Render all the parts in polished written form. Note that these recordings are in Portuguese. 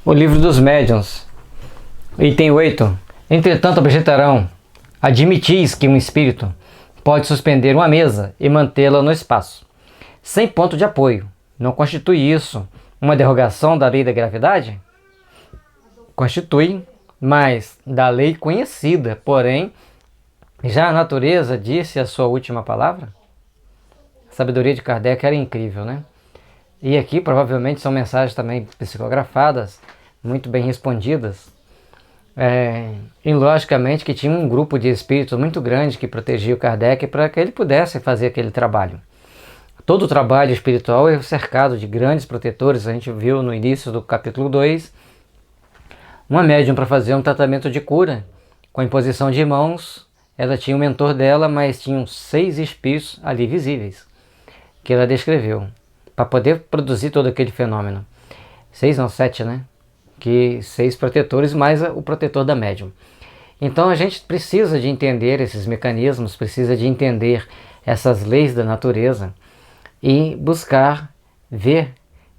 O Livro dos Médiuns, item 8. Entretanto objetarão: admitis que um espírito pode suspender uma mesa e mantê-la no espaço, sem ponto de apoio. Não constitui isso uma derrogação da lei da gravidade? Constitui, mas da lei conhecida, porém, já a natureza disse a sua última palavra? A sabedoria de Kardec era incrível, né? E aqui provavelmente são mensagens também psicografadas, muito bem respondidas. E logicamente que tinha um grupo de espíritos muito grande que protegia o Kardec para que ele pudesse fazer aquele trabalho. Todo o trabalho espiritual é cercado de grandes protetores. A gente viu no início do capítulo 2, uma médium para fazer um tratamento de cura, com a imposição de mãos. Ela tinha um mentor dela, mas tinham 6 espíritos ali visíveis, que ela descreveu, para poder produzir todo aquele fenômeno. 6 não, 7, né? Que 6 protetores mais o protetor da médium. Então a gente precisa de entender esses mecanismos, precisa de entender essas leis da natureza e buscar ver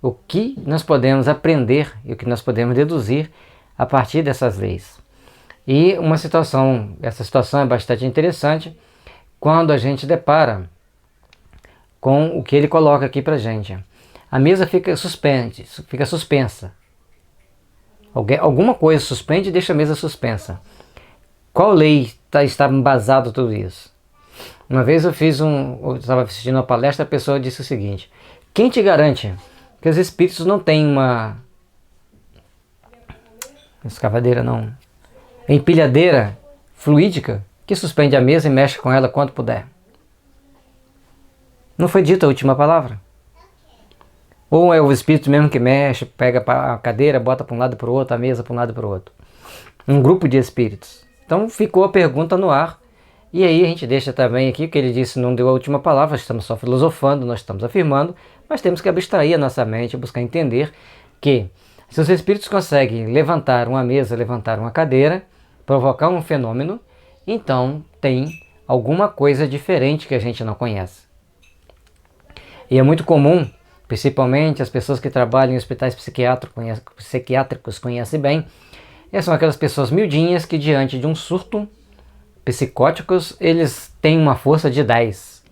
o que nós podemos aprender e o que nós podemos deduzir a partir dessas leis. E essa situação é bastante interessante quando a gente depara com o que ele coloca aqui pra gente. A mesa fica suspensa. Alguma coisa suspende e deixa a mesa suspensa. Qual lei está embasado tudo isso? Uma vez eu estava assistindo uma palestra, a pessoa disse o seguinte: quem te garante que os espíritos não têm uma escavadeira, não, empilhadeira fluídica que suspende a mesa e mexe com ela quando puder? Não foi dita a última palavra? Ou é o espírito mesmo que mexe, pega a cadeira, bota para um lado e para o outro, a mesa para um lado e para o outro? Um grupo de espíritos. Então ficou a pergunta no ar. E aí a gente deixa também aqui, que ele disse, não deu a última palavra, estamos só filosofando, nós estamos afirmando, mas temos que abstrair a nossa mente, buscar entender que se os espíritos conseguem levantar uma mesa, levantar uma cadeira, provocar um fenômeno, então tem alguma coisa diferente que a gente não conhece. E é muito comum, principalmente as pessoas que trabalham em hospitais psiquiátricos conhecem bem, são aquelas pessoas miudinhas que diante de um surto psicóticos, eles têm uma força de 10.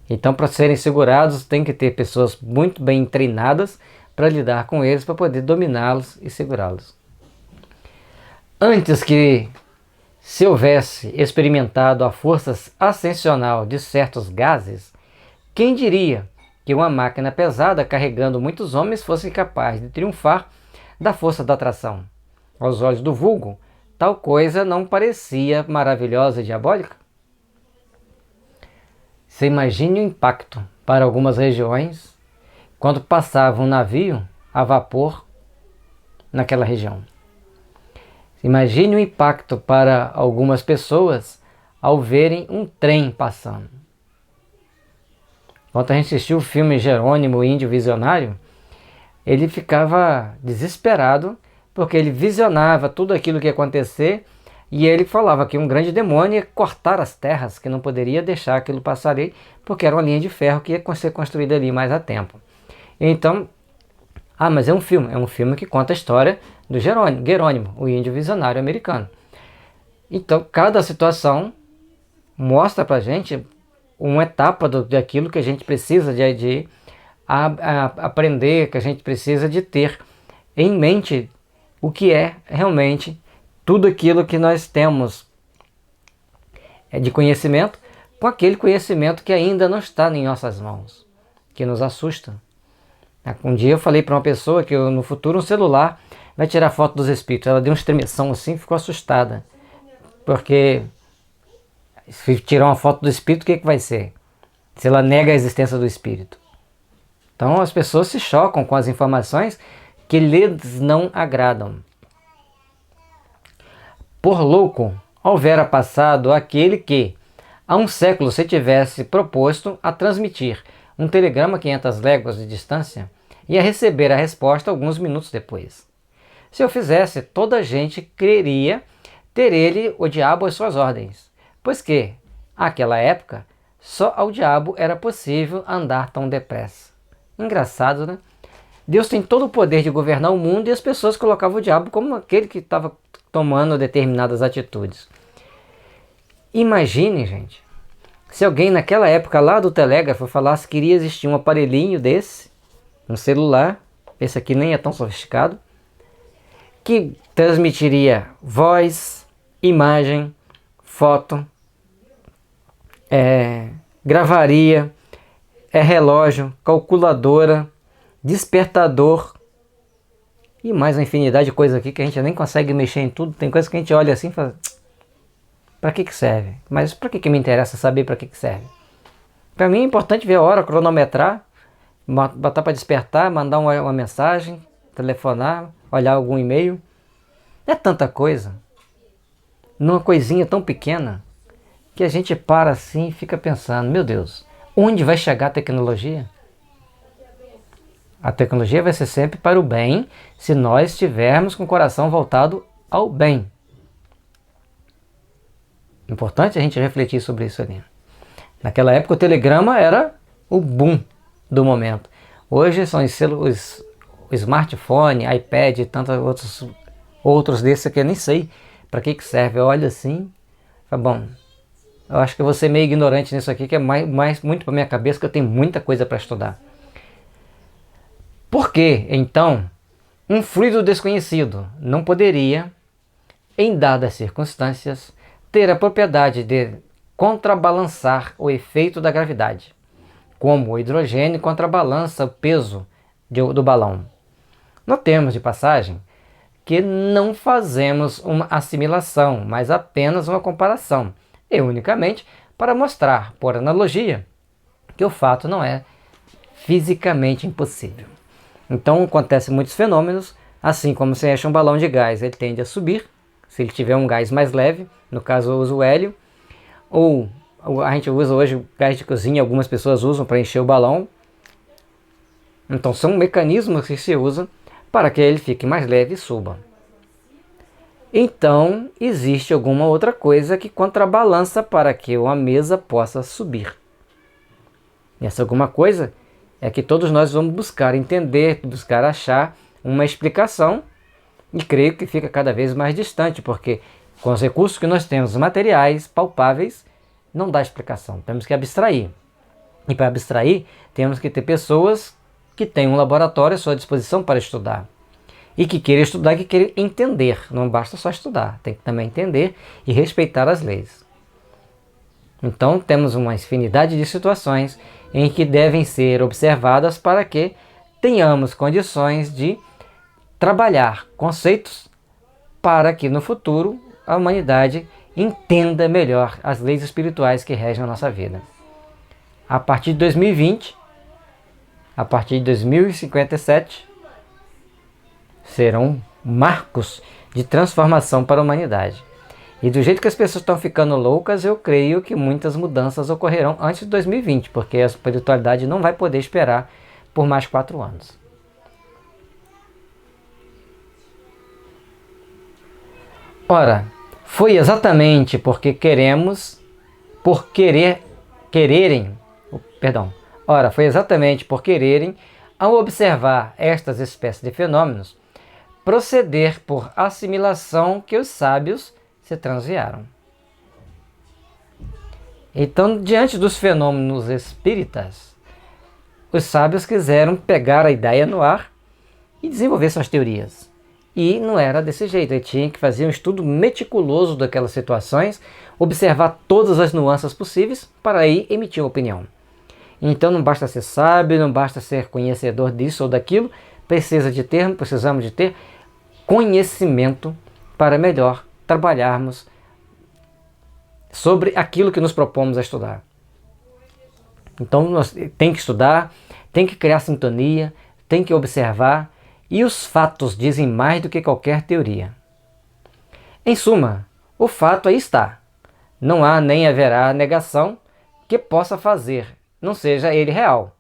Então, para serem segurados, tem que ter pessoas muito bem treinadas para lidar com eles, para poder dominá-los e segurá-los. Antes que se houvesse experimentado a força ascensional de certos gases, quem diria que uma máquina pesada carregando muitos homens fosse capaz de triunfar da força da atração? Aos olhos do vulgo, tal coisa não parecia maravilhosa e diabólica? Você imagine o impacto para algumas regiões quando passava um navio a vapor naquela região. Imagine o impacto para algumas pessoas ao verem um trem passando. Quando a gente assistiu o filme Jerônimo, o Índio Visionário, ele ficava desesperado porque ele visionava tudo aquilo que ia acontecer e ele falava que um grande demônio ia cortar as terras, que não poderia deixar aquilo passar ali, porque era uma linha de ferro que ia ser construída ali mais a tempo. Então, mas é um filme que conta a história do Jerônimo, o Índio Visionário americano. Então, cada situação mostra pra gente uma etapa daquilo que a gente precisa de aprender, que a gente precisa de ter em mente o que é realmente tudo aquilo que nós temos de conhecimento, com aquele conhecimento que ainda não está em nossas mãos, que nos assusta. Um dia eu falei para uma pessoa que no futuro um celular vai tirar foto dos espíritos. Ela deu uma estremeção assim, ficou assustada, porque se tirar uma foto do espírito, o que vai ser? Se ela nega a existência do espírito. Então as pessoas se chocam com as informações que lhes não agradam. Por louco houvera passado aquele que, há um século, se tivesse proposto a transmitir um telegrama a 500 léguas de distância e a receber a resposta alguns minutos depois. Se eu fizesse, toda a gente creria ter ele, o diabo, às suas ordens, pois que, àquela época, só ao diabo era possível andar tão depressa. Engraçado, né? Deus tem todo o poder de governar o mundo e as pessoas colocavam o diabo como aquele que estava tomando determinadas atitudes. Imagine, gente, se alguém naquela época lá do telégrafo falasse que iria existir um aparelhinho desse, um celular, esse aqui nem é tão sofisticado, que transmitiria voz, imagem, foto, gravaria, relógio, calculadora, despertador e mais uma infinidade de coisas aqui que a gente nem consegue mexer em tudo. Tem coisas que a gente olha assim e fala, para que serve? Mas para que me interessa saber para que serve? Para mim é importante ver a hora, cronometrar, botar para despertar, mandar uma mensagem, telefonar, olhar algum e-mail. É tanta coisa, numa coisinha tão pequena, que a gente para assim e fica pensando, meu Deus, onde vai chegar a tecnologia? A tecnologia vai ser sempre para o bem, se nós estivermos com o coração voltado ao bem. Importante a gente refletir sobre isso ali. Naquela época o telegrama era o boom do momento. Hoje são o smartphone, iPad e tantos outros desses que eu nem sei para que serve. Eu olho assim, falo, bom, eu acho que eu vou ser meio ignorante nisso aqui, que é muito para minha cabeça, que eu tenho muita coisa para estudar. Por que, então, um fluido desconhecido não poderia, em dadas circunstâncias, ter a propriedade de contrabalançar o efeito da gravidade, como o hidrogênio contrabalança o peso do balão? Notemos de passagem que não fazemos uma assimilação, mas apenas uma comparação, e unicamente para mostrar, por analogia, que o fato não é fisicamente impossível. Então acontecem muitos fenômenos, assim como se enche um balão de gás, ele tende a subir, se ele tiver um gás mais leve, no caso eu uso o hélio, ou a gente usa hoje o gás de cozinha, algumas pessoas usam para encher o balão. Então são mecanismos que se usam para que ele fique mais leve e suba. Então existe alguma outra coisa que contrabalança para que uma mesa possa subir. E essa alguma coisa é que todos nós vamos buscar entender, buscar achar uma explicação, e creio que fica cada vez mais distante, porque com os recursos que nós temos, materiais, palpáveis, não dá explicação, temos que abstrair. E para abstrair, temos que ter pessoas que têm um laboratório à sua disposição para estudar. E que queiram estudar e que queiram entender, não basta só estudar, tem que também entender e respeitar as leis. Então temos uma infinidade de situações em que devem ser observadas para que tenhamos condições de trabalhar conceitos para que no futuro a humanidade entenda melhor as leis espirituais que regem a nossa vida. A partir de 2020, a partir de 2057, serão marcos de transformação para a humanidade. E do jeito que as pessoas estão ficando loucas, eu creio que muitas mudanças ocorrerão antes de 2020, porque a espiritualidade não vai poder esperar por mais 4 anos. Ora, foi exatamente porque foi exatamente por quererem, ao observar estas espécies de fenômenos, proceder por assimilação que os sábios se transviaram. Então, diante dos fenômenos espíritas, os sábios quiseram pegar a ideia no ar e desenvolver suas teorias. E não era desse jeito, ele tinha que fazer um estudo meticuloso daquelas situações, observar todas as nuances possíveis para aí emitir uma opinião. Então não basta ser sábio, não basta ser conhecedor disso ou daquilo, precisamos de ter conhecimento para melhor trabalharmos sobre aquilo que nos propomos a estudar. Então tem que estudar, tem que criar sintonia, tem que observar, e os fatos dizem mais do que qualquer teoria. Em suma, o fato aí está. Não há nem haverá negação que possa fazer, não seja ele real.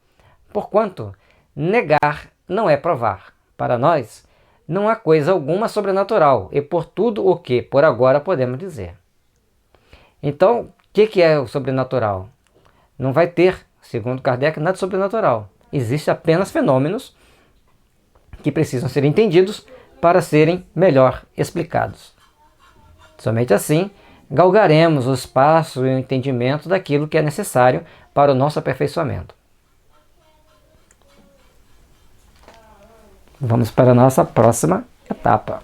Porquanto, negar não é provar. Para nós, não há coisa alguma sobrenatural, e por tudo o que por agora podemos dizer. Então, o que é o sobrenatural? Não vai ter, segundo Kardec, nada sobrenatural. Existem apenas fenômenos que precisam ser entendidos para serem melhor explicados. Somente assim, galgaremos os passos e o entendimento daquilo que é necessário para o nosso aperfeiçoamento. Vamos para a nossa próxima etapa.